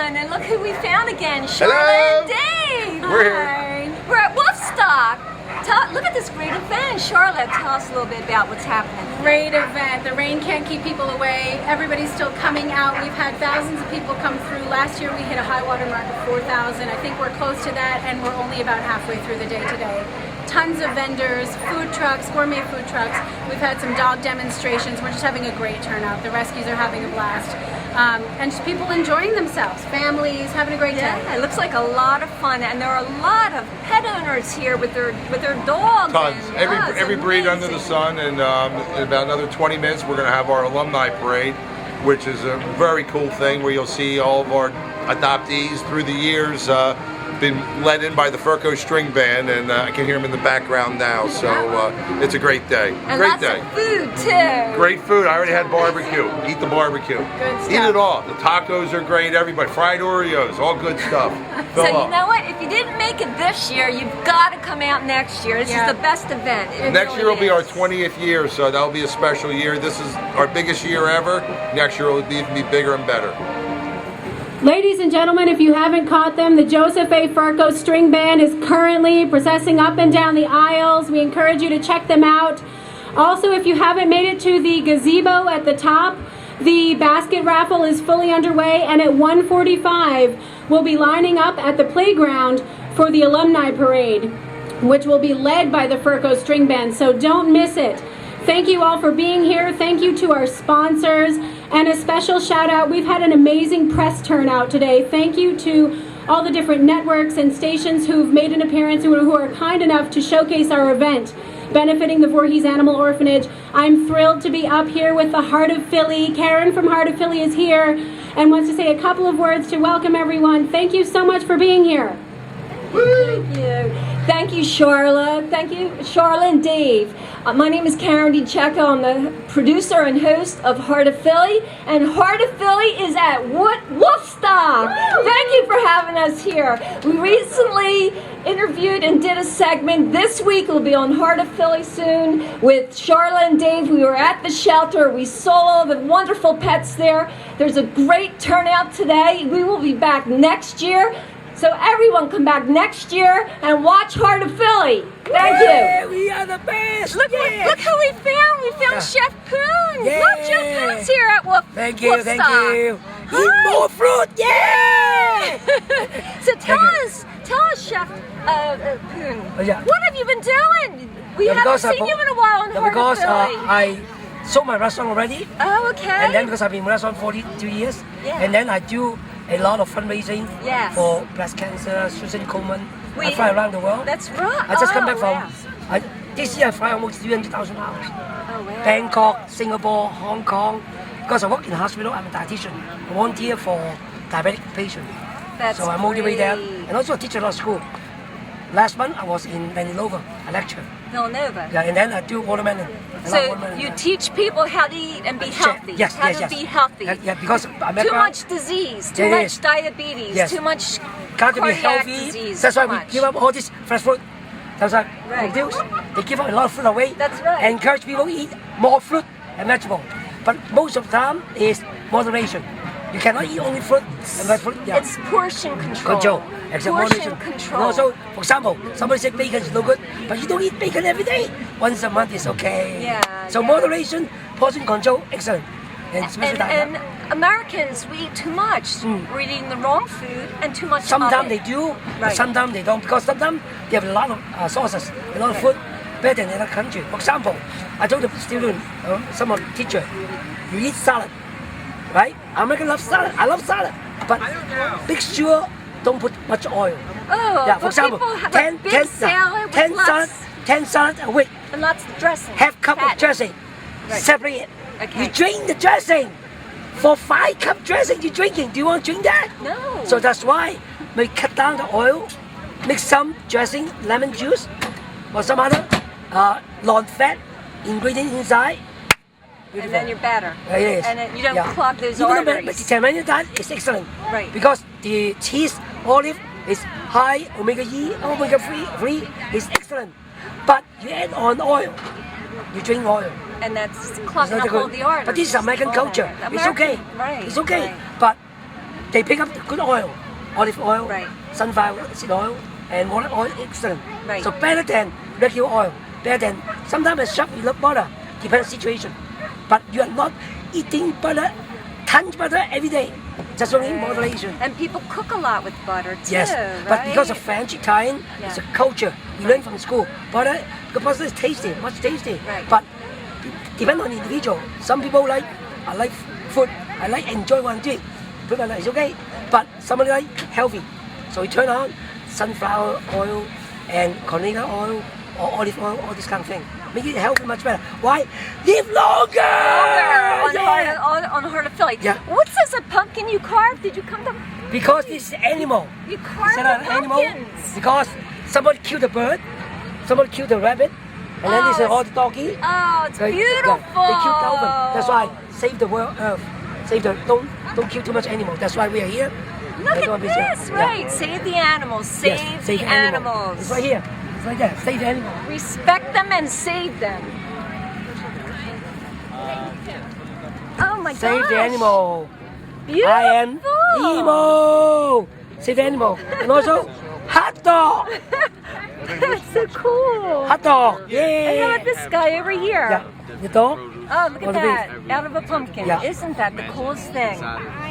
everyone, and look who we found again, Charlotte and Dave. We're here. We're at Woofstock. Look at this great event. Charlotte, tell us a little bit about what's happening. Great event. The rain can't keep people away. Everybody's still coming out. We've had thousands of people come through. Last year we hit a high water mark of 4,000. I think we're close to that, and we're only about halfway through the day today. Tons of vendors, food trucks, gourmet food trucks. We've had some dog demonstrations. We're just having a great turnout. The rescues are having a blast. And just people enjoying themselves, families, having a great time. Yeah, it looks like a lot of fun, and there are a lot of pet owners here with their dogs. Tons. And, Every breed under the sun, and in about another 20 minutes we're going to have our alumni parade, which is a very cool thing where you'll see all of our adoptees through the years been led in by the Furco String Band, and I can hear them in the background now, so it's a great day. And great lots day. of food too. Great food. I already had barbecue. Eat the barbecue. Good stuff. Eat it all. The tacos are great. Everybody. Fried Oreos. All good stuff. So Fill you up. know what? If you didn't make it this year, you've got to come out next year. This is the best event. It Next really year will be our is. 20th year, so that'll be a special year. This is our biggest year ever. Next year will even be bigger and better. Ladies and gentlemen, if you haven't caught them, the Joseph A. Furco String Band is currently processing up and down the aisles. We encourage you to check them out. Also, if you haven't made it to the gazebo at the top, the basket raffle is fully underway, and at 1:45 we'll be lining up at the playground for the alumni parade, which will be led by the Furco String Band, so don't miss it. Thank you all for being here. Thank you to our sponsors, and a special shout out. We've had an amazing press turnout today. Thank you to all the different networks and stations who've made an appearance, who are kind enough to showcase our event benefiting the Voorhees Animal Orphanage. I'm thrilled to be up here with the Heart of Philly. Karen from Heart of Philly is here and wants to say a couple of words to welcome everyone. Thank you so much for being here. Thank you. Thank you, Charlotte. Thank you, Charlotte and Dave. My name is Karen DiCecco. I'm the producer and host of Heart of Philly, and Heart of Philly is at Woofstock. Thank you for having us here. We recently interviewed and did a segment. This week will be on Heart of Philly soon with Charlotte and Dave. We were at the shelter. We saw all the wonderful pets there. There's a great turnout today. We will be back next year. So everyone come back next year and watch Heart of Philly. Thank you. We are the best. Look who we found. We found Chef Poon. Yeah. Look, Chef Poon's here at Woofstock. Thank you. Eat more fruit. Yeah. So tell us, Chef Poon, yeah. what have you been doing? We haven't seen you in a while on Heart because of Philly. I sold my restaurant already. Oh, okay. And then because I've been in restaurant 42 years, Yeah. and then I do a lot of fundraising Yes. for breast cancer, Susan Komen. I We- fly around the world. That's right. I just come Oh, back from, wow. this year I fly almost 300,000 miles. Oh, wow. Bangkok, Singapore, Hong Kong. Because I work in a hospital, I'm a dietitian. I volunteer for diabetic patients. That's So I motivate them. great. And also I teach a lot of school. Last month I was in Manilova, I lecture. Villanova. Yeah, and then I do watermelon. I love So watermelon, you yeah. teach people how to eat and be healthy. Yes, how yes, to yes. be healthy. Yeah, because America, Too much disease, too Yeah, much yes. diabetes, Yes. too much got to be cardiac healthy. disease. That's why too we much. give up all this fresh fruit. That's why Right. they give up a lot of fruit away. That's right. And encourage people to eat more fruit and vegetable. But most of the time is moderation. You cannot eat only fruit and vegetable. Yeah. It's portion control. Control. Except Portion moderation. control. And also, for example, somebody said bacon is no good, but you don't eat bacon every day. Once a month is okay. Yeah, So yeah. moderation, portion control, excellent. And especially And Americans, we eat too much. We're eating the wrong food and too much sometimes of they it. do, but Right. sometimes they don't, because sometimes they have a lot of sources, a lot of food, better than other country. For example, I told the student, some of the teacher, you eat salad, right? American love salad, I love salad, but make sure don't put much oil. Oh, Yeah, for but example, people have like big salad with lots 10 salad a week, and lots of dressing. half cup Fat. of dressing, Right. separate it. Okay. You drink the dressing. For 5 cup dressing you're drinking, do you want to drink that? No. So that's why we cut down the oil, mix some dressing, lemon juice, or some other non-fat ingredient inside. And then you're better. It is. And then you don't Yeah. clog those Even the arteries. Mediterranean diet is excellent. Right. Because the cheese, olive is high omega-E, omega-3 is excellent. But you add on oil, you drink oil. And that's It's clogging not up good. all the arteries. But this is American All culture. that. It's okay. Right. It's okay. Right. But they pick up the good oil, olive oil, Right. sunflower seed oil, and walnut oil, excellent. Right. So better than regular oil, better than sometimes a shop you love butter, depends on situation. But you are not eating butter, tons butter every day, just only in moderation. And people cook a lot with butter too, Yes, right? but because of French, Italian, it's a Yeah. culture. We learn from school. Butter, because butter is tasty, much tasty. Right. But depend on the individual. Some people like, I like food, I like enjoy what I do. People like, it's okay. But somebody like healthy. So we turn on sunflower oil and canola oil or olive oil, all this kind of thing. Make it healthy much better. Why? Live longer! on, Yeah. on Heart of Philly. Yeah. What's this, a pumpkin you carved? Did you come to... Because this is animal. You carved Is that the an animal? pumpkins. Because somebody killed the bird, somebody killed the rabbit, and then this is all the doggy. Oh, it's They- beautiful. yeah, they killed dolphin. That's why save the world earth. Save the don't kill too much animal. That's why we are here. Look That's why at we are this, here. right. Save the animals. Save Yes, the animal. animals. It's right here. It's right there. Save the animal. Respect them and save them. Oh my gosh. Save the animal. Beautiful. I am Emo. Save the animal. And also hot dog. That's so cool. Hot dog. And Yeah. how about this guy over here? Yeah. The dog. Oh, look at What a that. Out of a pumpkin. Yeah. Isn't that the coolest thing?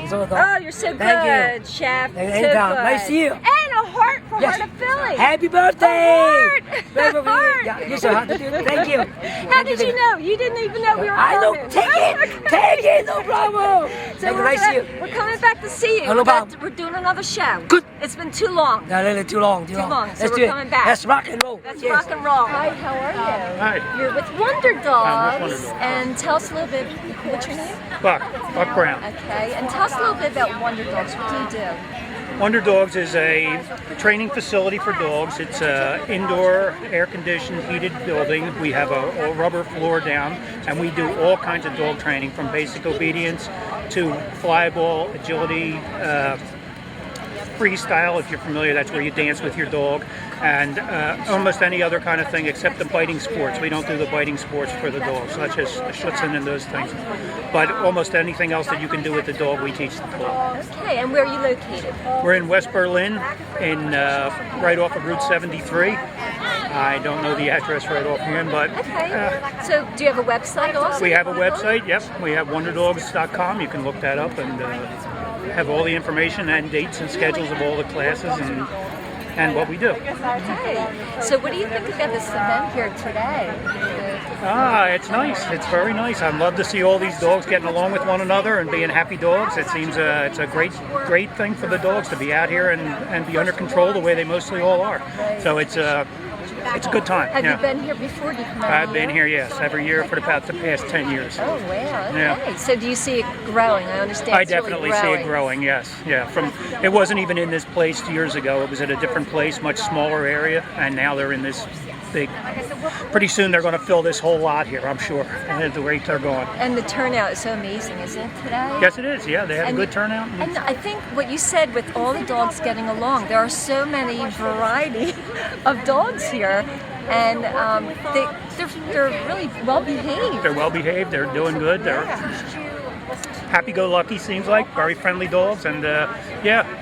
It's all the dog. Oh, you're so good, Thank you. Chef. So Anytime. good. Nice to see you. And a heart for Yes. Heart of Philly. Happy birthday! A heart. Baby, A heart. Yeah, you're so hot to do. Thank you. How did you know? You didn't even know we were I know. coming. Take it. Take it. No problem. So Thank you. we're, Nice to see you. we're coming back to see you. Oh, no problem. We're doing another show. Good. It's been too long. No, no, too long. Too long, so Let's we're do it. coming back. Let's rock and roll. Let's Yes. rock and roll. Hi, how are you? Hi, You're with Wonder Dogs. Wonder Dogs. And tell us a little bit, what's your name? Buck Brown. Okay, and tell us a little bit about Wonder Dogs. What do you do? Wonder Dogs is a training facility for dogs. It's an indoor, air-conditioned, heated building. We have a rubber floor down, and we do all kinds of dog training, from basic obedience to flyball, agility, freestyle, if you're familiar. That's where you dance with your dog, and almost any other kind of thing except the biting sports. We don't do the biting sports for the dogs, such as schutzing and those things. But almost anything else that you can do with the dog, we teach the dog. Okay, and where are you located? We're in West Berlin, in right off of Route 73. I don't know the address right offhand, but Okay. So do you have a website also? we have a website. Yes, we have wonderdogs.com. You can look that up and have all the information and dates and schedules of all the classes and what we do. Okay. So what do you think about this event here today? It's nice. It's very nice. I love to see all these dogs getting along with one another and being happy dogs. It seems it's a great thing for the dogs to be out here and be under control the way they mostly all are. So it's a good time. Have yeah. you been here before? Do you come I've been here, yes, every year for the past 10 years. Oh, wow. Okay. Yeah. So do you see it growing? I understand I it's really definitely see it growing, yes. Yeah, it wasn't even in this place years ago. It was at a different place, much smaller area, and now they're in this big. Pretty soon they're going to fill this whole lot here, I'm sure, at the rate they're going. And the turnout is so amazing, isn't it, today? Yes, it is. Yeah, they had a good turnout. And I think what you said with all the dogs getting along, there are so many variety of dogs here, and they're really well behaved. They're well behaved. They're doing good. They're happy-go-lucky, seems like. Very friendly dogs, and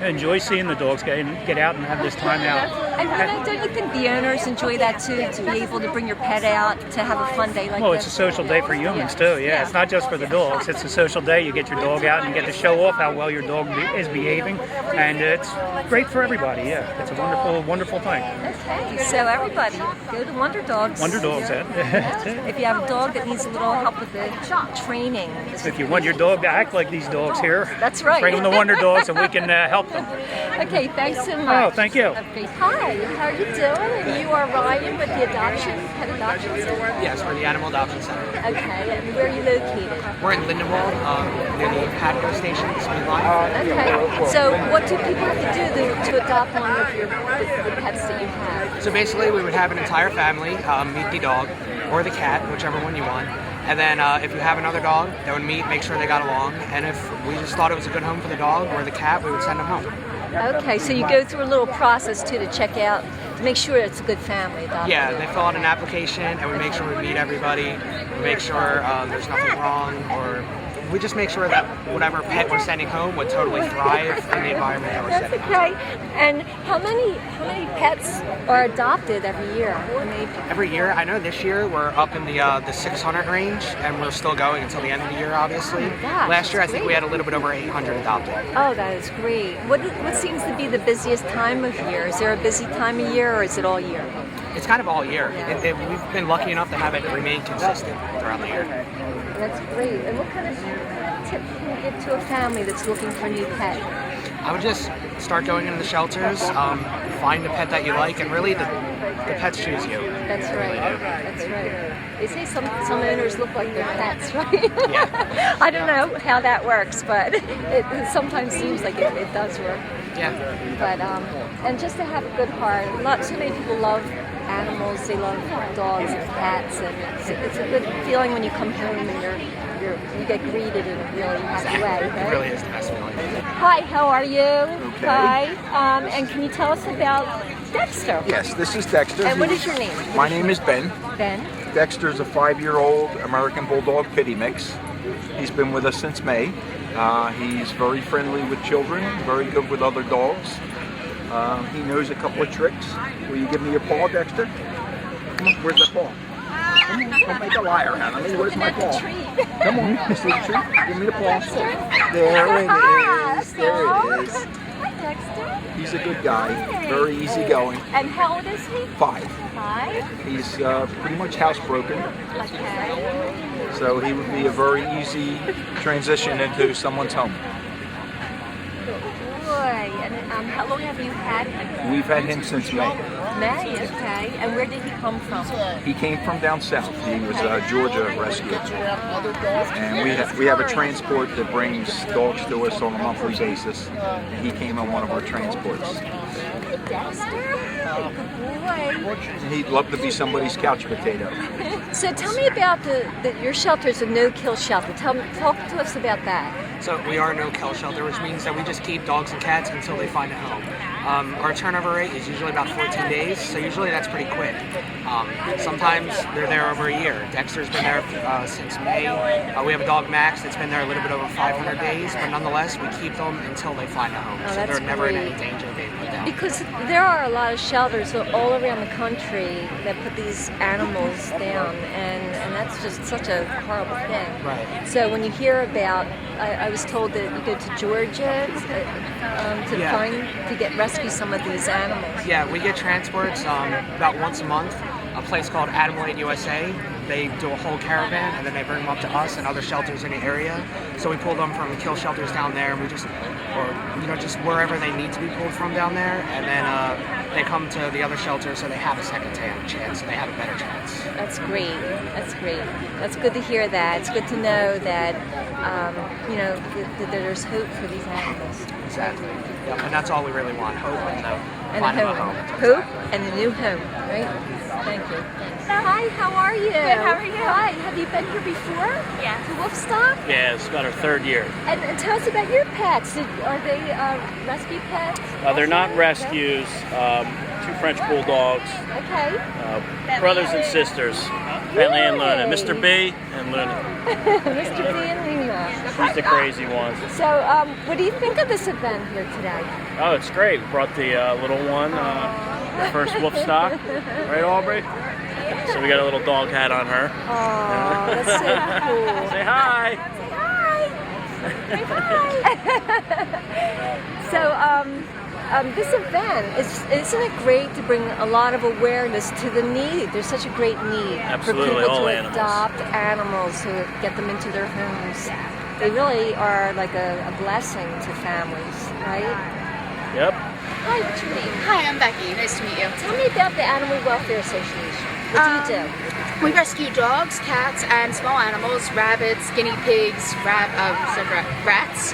enjoy seeing the dogs get out and have this time out. And don't you think the owners enjoy that too, to be able to bring your pet out to have a fun day like Well, this? it's a social day for humans too. Yeah, it's not just for the dogs. It's a social day. You get your dog out and you get to show off how well your dog is behaving, and it's great for everybody. Yeah, it's a wonderful, wonderful thing. Okay, so everybody, go to Wonder Dogs. Wonder Dogs. That's it. If you have a dog that needs a little help with the training. If you want your dog to act like these dogs here, That's right. bring them to Wonder Dogs, and we can help them. Okay, thanks so much. Oh, thank you. Okay. Hi, how are you doing? And you are Ryan with the pet adoption center? Yes, we're the Animal Adoption Center. Okay, and where are you located? We're in Lindenwold, near the patio station, Speed Line. Okay, so what do people have to do to adopt one of the pets that you have? So basically, we would have an entire family meet the dog or the cat, whichever one you want. And then if you have another dog, they would meet, make sure they got along. And if we just thought it was a good home for the dog or the cat, we would send them home. Okay, so you go through a little process too to check out, to make sure it's a good family adoption. Yeah, they fill out an application, and we make sure we meet everybody, we make sure there's nothing wrong, or we just make sure that whatever pet we're sending home would totally thrive in the environment that we're That's sending okay. them And how many pets are adopted every year? to. Every year, I know this year we're up in the 600 range, and we're still going until the end of the year, obviously. gosh, Last year, I that's think great. we had a little bit over 800 adopted. Oh, that is great. What seems to be the busiest time of year? Is there a busy time of year, or is it all year? It's kind of all year. Yeah. We've been lucky enough to have it remain consistent throughout the year. That's great. And what kind of tip can you give to a family that's looking for a new pet? I would just start going into the shelters, find the pet that you like, and really the pets choose you. That's right. That's right. They say some owners look like their pets, right? Yeah. I don't know how that works, but it sometimes seems like it does work. Yeah. But and just to have a good heart. So many people love animals. They love dogs and cats, and it's a good feeling when you come home and you get greeted in a really happy way. It Right? really is the best feeling. Hi, how are you? Okay. Hi. And can you tell us about Dexter? Yes, this is Dexter. And what is your name? My name is Ben. Ben. Dexter's a 5-year-old American Bulldog Pity Mix. He's been with us since May. He's very friendly with children, very good with other dogs. He knows a couple of tricks. Will you give me your paw, Dexter? Come on, where's the paw? Come on, don't make a liar out of me. Where's my paw? Come on, you see the treat? Give me the paw. There it is. There it is. Hi, Dexter. He's a good guy, very easygoing. And how old is he? 5. 5. He's pretty much housebroken, Okay. so he would be a very easy transition into someone's home. Boy, and how long have you had him? We've had him since May. May, okay. And where did he come from? He came from down south. He was Georgia rescue, and we have a transport that brings dogs to us on a monthly basis. And he came on one of our transports. Dexter? Good boy. And he'd love to be somebody's couch potato. So tell me about your shelter is a no-kill shelter. Talk to us about that. So we are a no-kill shelter, which means that we just keep dogs and cats until they find a home. Our turnover rate is usually about 14 days, so usually that's pretty quick. Sometimes they're there over a year. Dexter's been there since May. We have a dog, Max, that's been there a little bit over 500 days, but nonetheless, we keep them until they find a home. Oh, So that's they're never in great. any danger of being put down. Because there are a lot of shelters all around the country that put these animals down, and that's just such a horrible thing. Right. So when you hear about, I was told that you go to Georgia to rescue some of these animals. Yeah, we get transports about once a month. A place called Animal Aid USA. They do a whole caravan and then they bring them up to us and other shelters in the area. So we pull them from kill shelters down there, and we just wherever they need to be pulled from down there, and then they come to the other shelters so they have a second chance, so they have a better chance. That's great. That's great. That's good to hear that. It's good to know that that there's hope for these animals. Exactly. Yeah, and that's all we really want, hope and And find a them a home. home. Hope and a new home, right? Thank you. Hi, how are you? Good, how are you? Hi, have you been here before? Yeah. To Woofstock? Yeah, it's about our 3rd year. And tell us about your pets. Are they rescue pets? They're not also? rescues. 2 French bulldogs, Okay. brothers and sisters, Bentley and Luna. Mr. B and Luna. Mr. B and Luna. She's the crazy one. So, what do you think of this event here today? Oh, it's great. We brought the little one, the first Woofstock. Right, Aubrey? So we got a little dog hat on her. Oh, that's so cool. Say hi. So, this event, isn't it great to bring a lot of awareness to the need? There's such a great need Absolutely, for people all to animals. adopt animals, to get them into their homes. They really are like a blessing to families, right? Yep. Hi, what's your name? Hi, I'm Becky. Nice to meet you. Tell me about the Animal Welfare Association. What do you do? We rescue dogs, cats, and small animals, rabbits, guinea pigs, rats,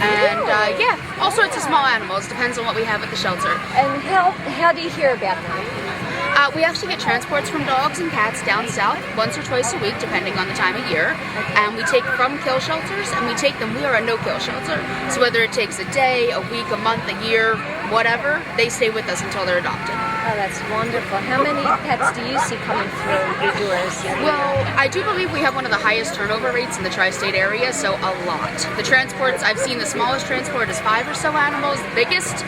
and all sorts of small animals. Depends on what we have at the shelter. And how do you hear about them? We actually get transports from dogs and cats down south once or twice a week, depending on the time of year. And we take from kill shelters, and we take them. We are a no-kill shelter. So whether it takes a day, a week, a month, a year, whatever, they stay with us until they're adopted. Oh, that's wonderful. How many pets do you see coming through your doors? Well, I do believe we have one of the highest turnover rates in the tri-state area, so a lot. The transports, I've seen the smallest transport is 5 or so animals, the biggest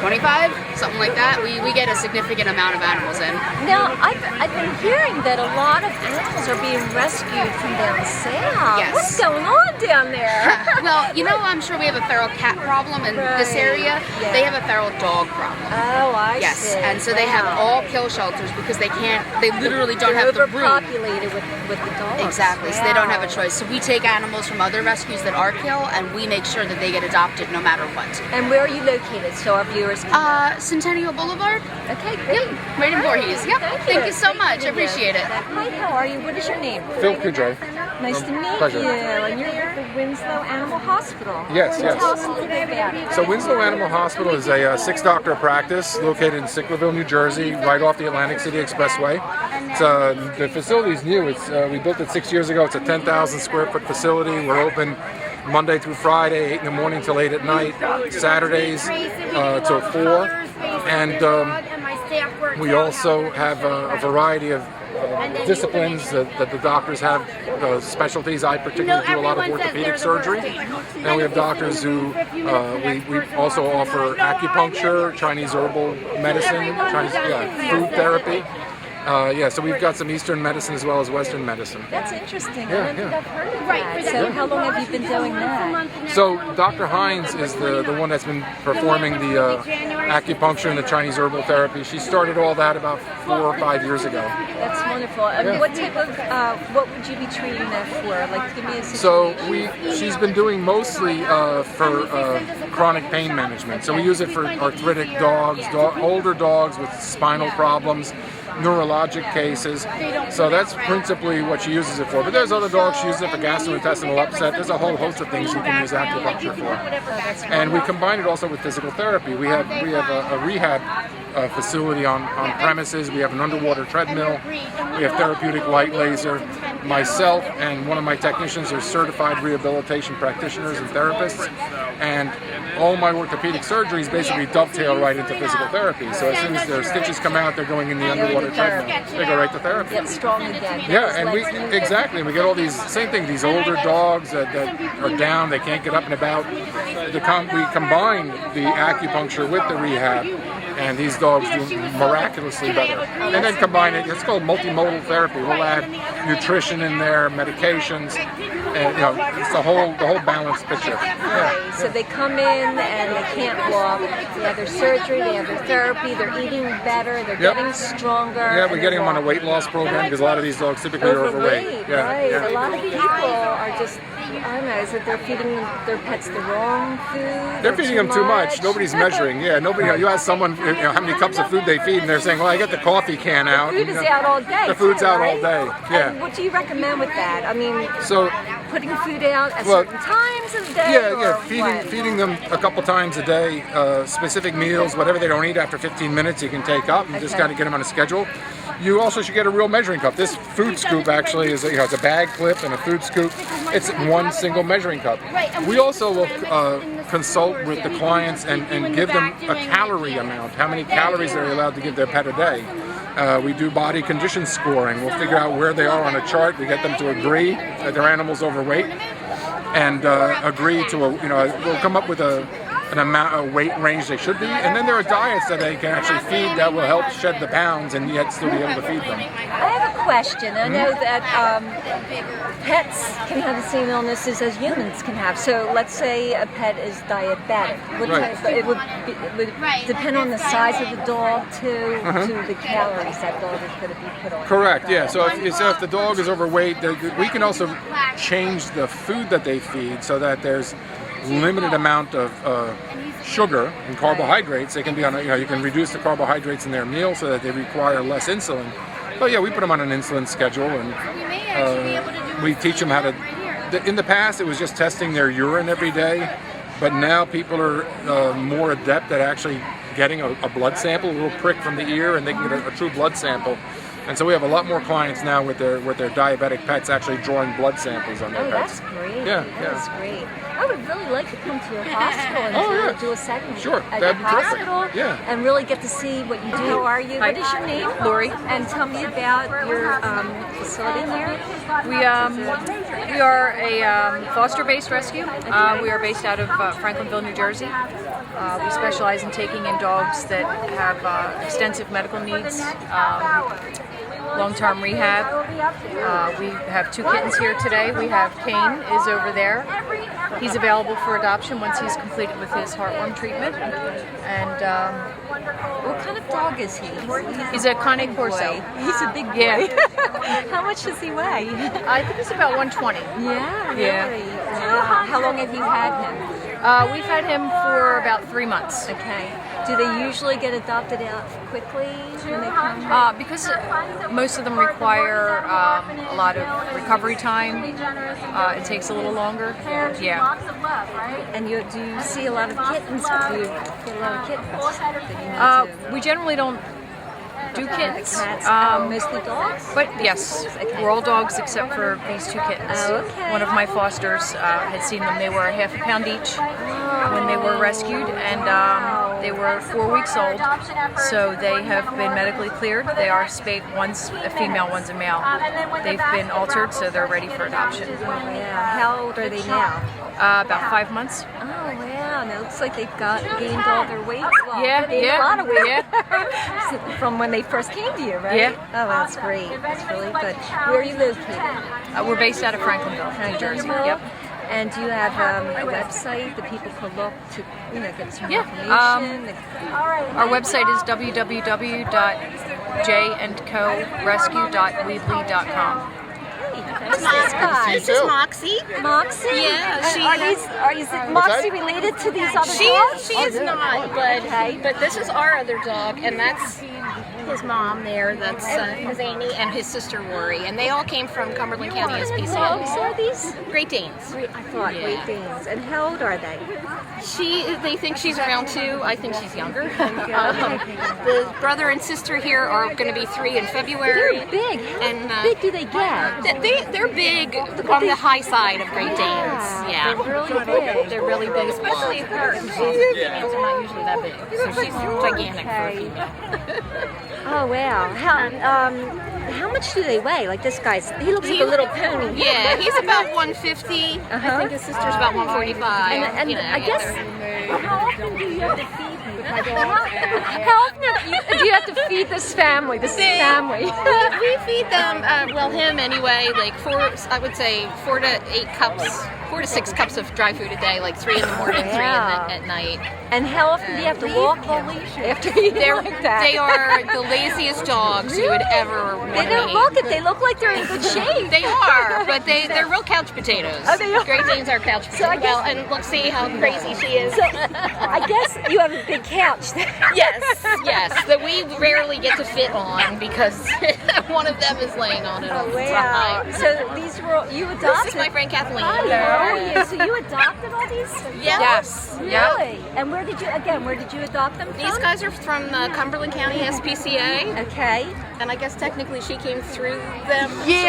25, something like that. We get a significant amount of animals in. Now, I've been hearing that a lot of animals are being rescued from down south. Yes. What's going on down there? Well, I'm sure we have a feral cat problem in this area. Yeah. They have a feral dog problem. Oh, I Yes, see. and so they have all kill shelters because they literally don't They're have the room. overpopulated with the dogs. Exactly, so they don't have a Wow. choice. So we take animals from other rescues that are kill, and we make sure that they get adopted no matter what. And where are you located so our viewers can Centennial Boulevard. Okay, great. Yep, right in Voorhees. Yep, thank you so Great much. I meeting you. appreciate it. Hi, how are you? What is your name? Phil Kudrow. Nice to meet Pleasure. you. And you're at the Winslow Animal Hospital. Yes, yes. Tell us a little bit about it. So Winslow Animal Hospital is a 6-doctor practice located in Sicklerville, New Jersey, right off the Atlantic City Expressway. The facility's new. We built it 6 years ago. It's a 10,000 square foot facility. We're open Monday through Friday, 8 in the morning till 8 at night, Saturdays till 4. And we also have a variety of disciplines that the doctors have, specialties. I particularly do a lot of orthopedic surgery. And we have doctors who, we also offer acupuncture, Chinese herbal medicine, food therapy. So we've got some Eastern medicine as well as Western medicine. That's interesting. Yeah, I don't think I've heard of that. So how long have you been doing that? So Dr. Hines is the one that's been performing the acupuncture and the Chinese herbal therapy. She started all that about 4 or 5 years ago. That's wonderful. And what type of, what would you be treating that for? Like, give me a So situation. she's been doing mostly for chronic pain management. So we use it for arthritic dogs, older dogs with spinal problems, neurologic cases. So that's principally what she uses it for. But there's other dogs she uses it for gastrointestinal upset. There's a whole host of things you can use acupuncture for. And we combine it also with physical therapy. We have a rehab facility on premises. We have an underwater treadmill. We have therapeutic light laser. Myself and one of my technicians are certified rehabilitation practitioners and therapists. And all my orthopedic surgeries basically dovetail right into physical therapy. So as soon as their stitches come out, they're going in the underwater treadmill. They go right to therapy. Get strong again. Yeah, and we get all these same thing. These older dogs that are down, they can't get up and about. We combine the acupuncture with the rehab, and these dogs do miraculously better. And then combine it. It's called multimodal therapy. We'll add nutrition in there, medications, and it's the whole balanced picture. Okay, so they come in and they can't walk. They have their surgery, they have their therapy, they're eating better, they're getting stronger. Yeah, we're getting them on a weight loss program because a lot of these dogs typically are overweight. Yeah, Right. yeah. A lot of people are just, I don't know, is that they're feeding their pets the wrong food? They're or feeding them too much. Nobody's measuring. Yeah, nobody. You ask someone how many cups of food they feed, and they're saying, "Well, I get the coffee can out." The food is out all day. The food's too, out right? all day. Yeah. And what do you recommend with that? I mean, So, putting food out at Well, certain times of the day? yeah, or feeding what? feeding them a couple times a day, specific meals, whatever they don't eat after 15 minutes, you can take up and just Okay. kind of get them on a schedule. You also should get a real measuring cup. This food scoop actually is it's a bag clip and a food scoop. It's one single measuring cup. We also will consult with the clients and give them a calorie amount, how many calories they're allowed to give their pet a day. We do body condition scoring. We'll figure out where they are on a chart. We get them to agree that their animal's overweight and agree to we'll come up with an amount of weight range they should be, and then there are diets that they can actually feed that will help shed the pounds and yet still be able to feed them. I have a question. I know that pets can have the same illnesses as humans can have. So let's say a pet is diabetic. What Right. type, it would depend on the size of the dog too, to the calories that dog is going to be put on. Correct, yeah. So if the dog is overweight, we can also change the food that they feed so that there's limited amount of sugar and carbohydrates. They can be on you can reduce the carbohydrates in their meal so that they require less insulin. So yeah, we put them on an insulin schedule, and we teach them how to. In the past, it was just testing their urine every day, but now people are more adept at actually getting a blood sample, a little prick from the ear, and they can get a true blood sample. And so we have a lot more clients now with their diabetic pets actually drawing blood samples on their pets. That's great. Yeah, That's great. I would really like to come to your hospital and do a segment Sure, at that'd your be terrific. hospital Yeah. and really get to see what you do. How are you? What is your name? Lori. And tell me about your facility here. We are a foster-based rescue. We are based out of Franklinville, New Jersey. We specialize in taking in dogs that have extensive medical needs, long-term rehab. We have 2 kittens here today. We have Kane is over there. He's available for adoption once he's completed with his heartworm treatment. And What kind of dog is he? he's a Cane Corso. He's a big boy. Yeah. How much does he weigh? I think he's about 120. Yeah, really. Yeah. How long have you had him? We've had him for about 3 months. Okay. Do they usually get adopted out quickly when they come? Because most of them require a lot of recovery time. It takes a little longer. Yeah. And do you see a lot of kittens? Do you get a lot of kittens that you need to? We generally don't do kittens. Mostly dogs? But yes, we're all dogs except for these 2 kittens. Oh, okay. One of my fosters had seen them. They were half a pound each when they were rescued, and they were 4 weeks old. So they have been medically cleared. They are spayed. One's a female, one's a male. They've been altered, so they're ready for adoption. Yeah. How old are they now? About 5 months. Oh wow! And it looks like they've gained all their weight. Well, Yeah, gained yeah, a lot of weight. yeah. From when they first came to you, right? Yeah. Oh, that's great. That's really good. Where are you located? We're based out of Franklinville, New Jersey. Yep. And do you have a website that people can look to, get some Yeah. information? Our website is www.jandcorescue.weebly.com. This is Moxie. Moxie? Yeah, Is Moxie related to these other dogs? She is not, but this is our other dog, and that's his mom there. That's Zany and his sister Worry, and they all came from Cumberland County SPCA. Dogs are these? Great Danes. I thought Great Danes. And how old are they? They think she's around 2. I think she's younger. The brother and sister here are going to be 3 in February. They're big. And How big do they get? They're big on the high side of Great Danes. Yeah, They're really big. They're really big, especially her. Females are not usually that big, so she's gigantic for a female. Oh wow! How much do they weigh? Like this guy's, he looks like a little pony. Yeah, he's about 150. I think his sister's about 145. And I guess, how often do you have to feed him? How often do you have to feed this family? We feed them, him anyway, like 4 to 6 cups of dry food a day, like 3 in the morning, 3 at night. And how often do you have to walk him after eating like that? They are the laziest dogs you would ever want to meet. They don't look it. They look like they're in good shape. They are, but they're real couch potatoes. Oh, they are? Great Danes are couch potatoes. And look, see how crazy she is. So I guess you have a big couch there. Yes, that we rarely get to fit on because one of them is laying on it all the time. So these were you adopted? This is my friend Kathleen. Hello. So you adopted all these? Yes. Really? Yep. And where did you adopt them from? These guys are from Cumberland County SPCA. Okay. And I guess technically she came through them. She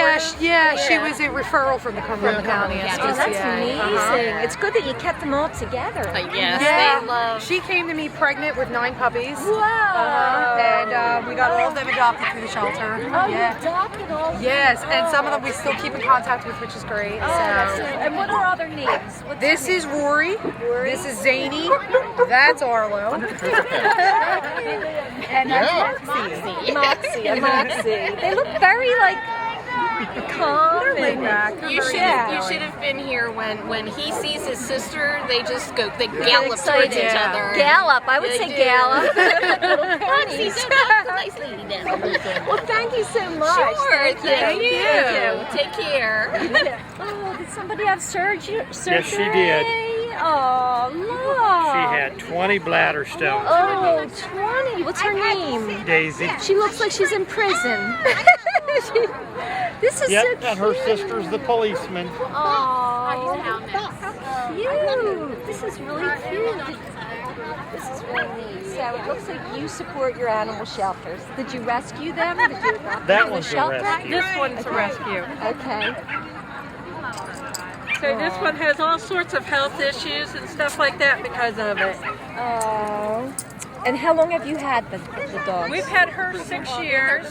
was a referral from the Cumberland County SPCA. Oh, that's amazing. It's good that you kept them all together. Yes, they love. She came to me pregnant with 9 puppies. Wow. And we got all of them adopted through the shelter. Oh, you adopted all of them? Yes, and some of them we still keep in contact with, which is great. And what are other names? This is Rory. This is Zany. That's Arlo. And that's Moxie. They look very calm. You should have been here when he sees his sister. They gallop towards each other. Gallop. I would say gallop. Little ponies. Nice lady down. Well, thank you so much. Sure. Thank you. Take care. Oh, did somebody have surgery? Yes, she did. Oh, look. She had 20 bladder stones. Oh, 20. What's her name? Daisy. She looks like she's in prison. This is so cute. And her sister's the policeman. Oh, cute. This is really cute. This is really neat. So it looks like you support your animal shelters. Did you rescue them? Did you adopt them That in one's a shelter? rescue. This one's a rescue. Okay. So this one has all sorts of health issues and stuff like that because of it. Oh. And how long have you had the dogs? We've had her 6 years.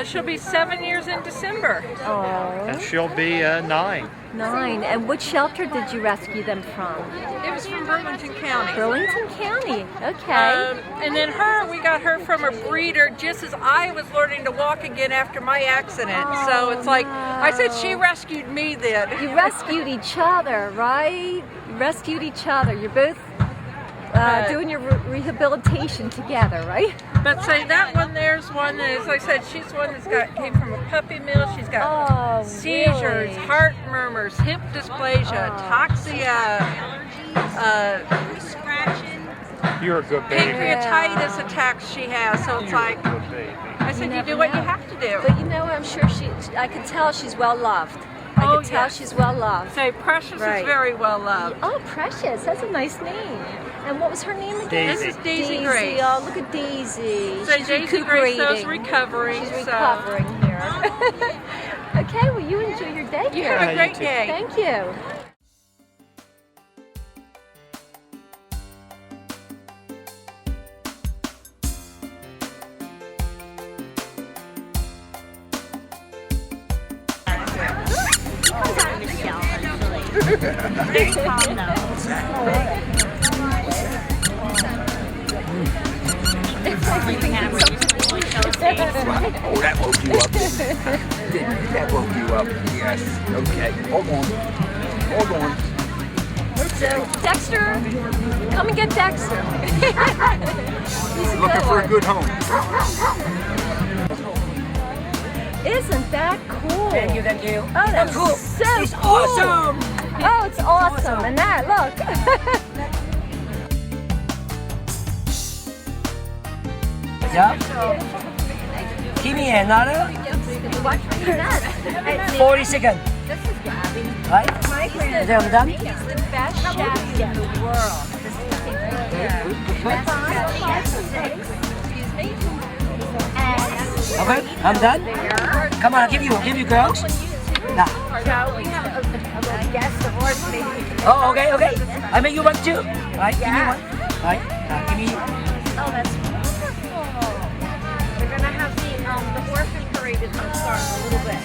She'll be 7 years in December. Oh. And she'll be 9. 9. And which shelter did you rescue them from? It was from Burlington County. Burlington County. Okay. And then we got her from a breeder just as I was learning to walk again after my accident. So it's like, I said she rescued me then. You rescued each other, right? You rescued each other. You're both doing your rehabilitation together, right? But say that one, there's one that, as I said, she's one that's came from a puppy mill. She's got seizures, really? Heart murmurs, hip dysplasia, ataxia, You're a good baby. pancreatitis attacks she has. So it's like, I said, you do what you have to do. But you know, I'm sure I can tell she's well loved. I can tell she's well loved. Say Precious is very well loved. Oh, Precious, that's a nice name. And what was her name again? Daisy. This is Daisy Grace. Oh, look at Daisy. So She's Daisy Grace is recuperating. recovering. She's recovering here. Okay, well, you enjoy your day. You have a great day. Thank you. Very calm though. Oh, that woke you up. That woke you up. Yes. Okay. Hold on. Hold on. So, Dexter, come and get Dexter. Looking for a good home. Isn't that cool? Thank you, thank you. Oh, that's cool. so It's cool. awesome. Oh, it's awesome. And that, look. Yeah. Give me another Watch me do that. 40 seconds. This is Gabby. Right? My friend. Is that done? He's the best chef in the world. This is the right here. Excuse me. Okay, I'm done. Come on, I'll give you girls. Now. So we have a guest of ours, maybe. Oh, okay, okay. I make you one too. Right, give me one. Right, now give me. Oh, that's wonderful. We're gonna have the orphan parade is gonna start in a little bit.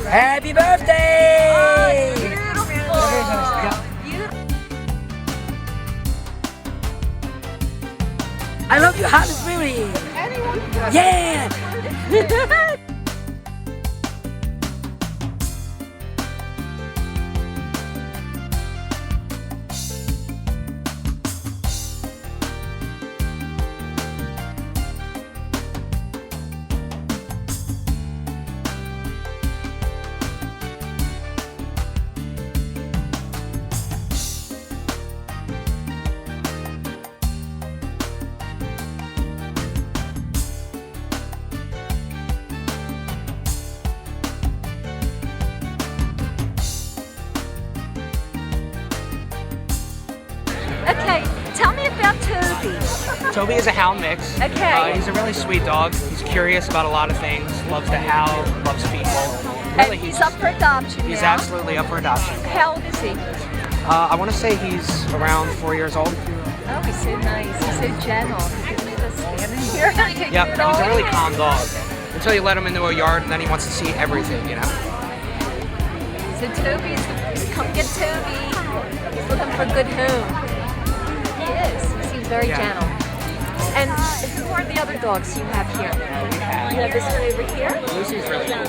Happy birthday! I love you, Holy Spirit. Yeah. Okay, tell me about Toby. Toby is a hound mix. Okay. He's a really sweet dog. He's curious about a lot of things, loves to howl, loves people. Really, And he's up for adoption He's now. absolutely up for adoption. How old is he? I want to say he's around 4 years old. Oh, he's so nice. He's so gentle. He's just standing here. Yep, he's a really calm dog. Until you let him into a yard and then he wants to see everything, you know? So come get Toby. He's looking for a good home. He is. He seems very gentle. And who are the other dogs you have here? You have this one over here? Lucy's really cool.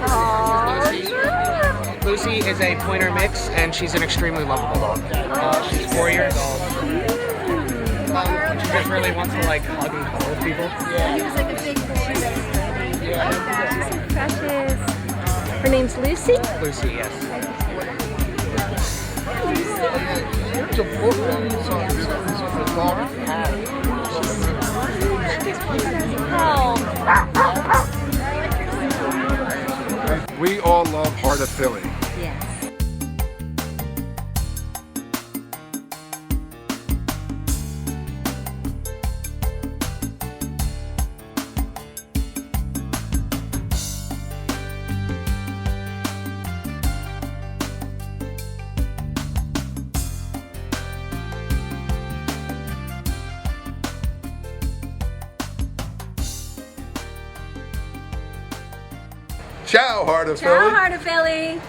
Aww. Lucy is a pointer mix and she's an extremely lovable dog. She's 4 years old. She just really wants to like hug and cuddle with people. He was like a big boy. She's so precious. Her name's Lucy? Lucy, yes. We all love Heart of Philly. Yes. Ciao, Heart of Philly. Ciao, Heart of Philly.